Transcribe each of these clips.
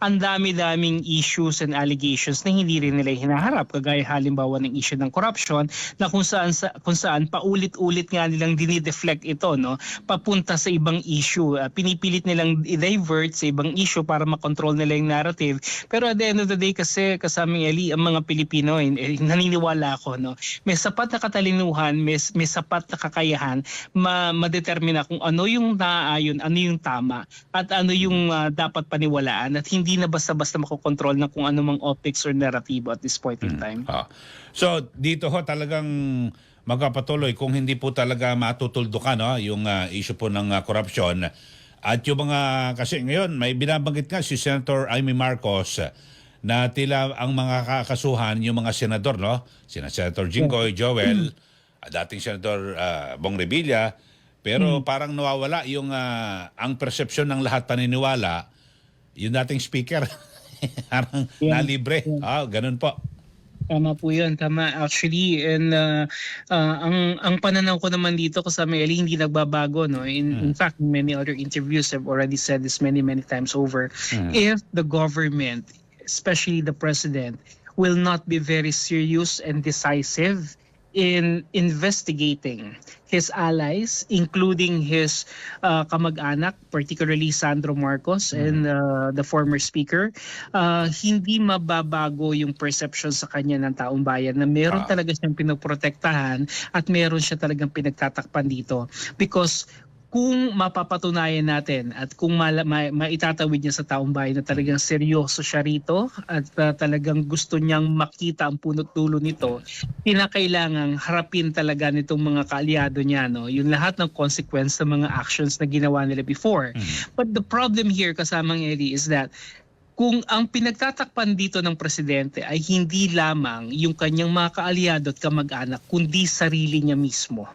ang dami-daming issues and allegations na hindi rin nila hinaharap, kagaya halimbawa ng issue ng corruption na kung saan paulit-ulit nga nilang dinideflect ito, no, papunta sa ibang issue. Pinipilit nilang i-divert sa ibang issue para makontrol nila yung narrative. Pero at the end of the day kasi, kasaming Eli, ang mga Pilipino, naniniwala ako, no, may sapat na katalinuhan, may sapat na kakayahan madetermina kung ano yung naaayon, ano yung tama, at ano yung dapat paniwalaan, at hindi na basta-basta makokontrol ng kung ano mang optics or narratibo at this point in time. So dito ho talagang magpapatuloy kung hindi po talaga matutuldukan, no, yung issue po ng corruption. At yung mga, kasi ngayon may binabanggit nga si Senator Amy Marcos na tila ang mga kakasuhan yung mga senador, no? Senator Jinggoy, Joel, dating Senator Bong Revilla, pero parang nawawala yung ang persepsyon ng lahat paniniwala, yung dating speaker. Parang nalibre. Ganun po. Tama po yun, tama. Actually, and ang pananaw ko naman dito kasama Eli, hindi nagbabago. No? In fact, many other interviews have already said this many times over. If the government, especially the president, will not be very serious and decisive in investigating his allies, including his kamag-anak, particularly Sandro Marcos and the former speaker, hindi mababago yung perception sa kanya ng taong bayan na meron talaga siyang pinoprotektahan at meron siya talagang pinagtatakpan dito. Because kung mapapatunayan natin at kung maitatawid niya sa taong bayan na talagang seryoso siya rito at talagang gusto niyang makita ang punot dulo nito, kinakailangang harapin talaga nitong mga kaalyado niya, no, yung lahat ng consequence ng mga actions na ginawa nila before. But the problem here, kasamang Eli, is that kung ang pinagtatakpan dito ng presidente ay hindi lamang yung kanyang mga kaalyado at kamag-anak, kundi sarili niya mismo.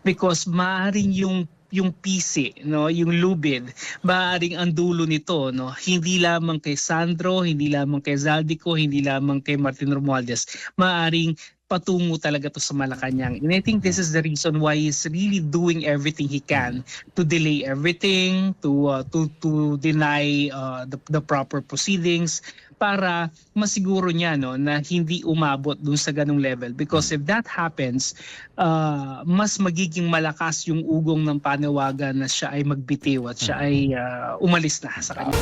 Because maaaring yung PC, no, yung lubid, maaaring ang dulo nito, no, hindi lamang kay Sandro, hindi lamang kay Zaldico, hindi lamang kay Martin Romualdez, maaaring patungo talaga to sa Malacanang. And I think this is the reason why he's really doing everything he can to delay everything, to deny the proper proceedings, para masiguro niya, no, na hindi umabot dun sa ganung level. Because if that happens, mas magiging malakas yung ugong ng panawagan na siya ay magbitiw at siya ay umalis na sa kanya.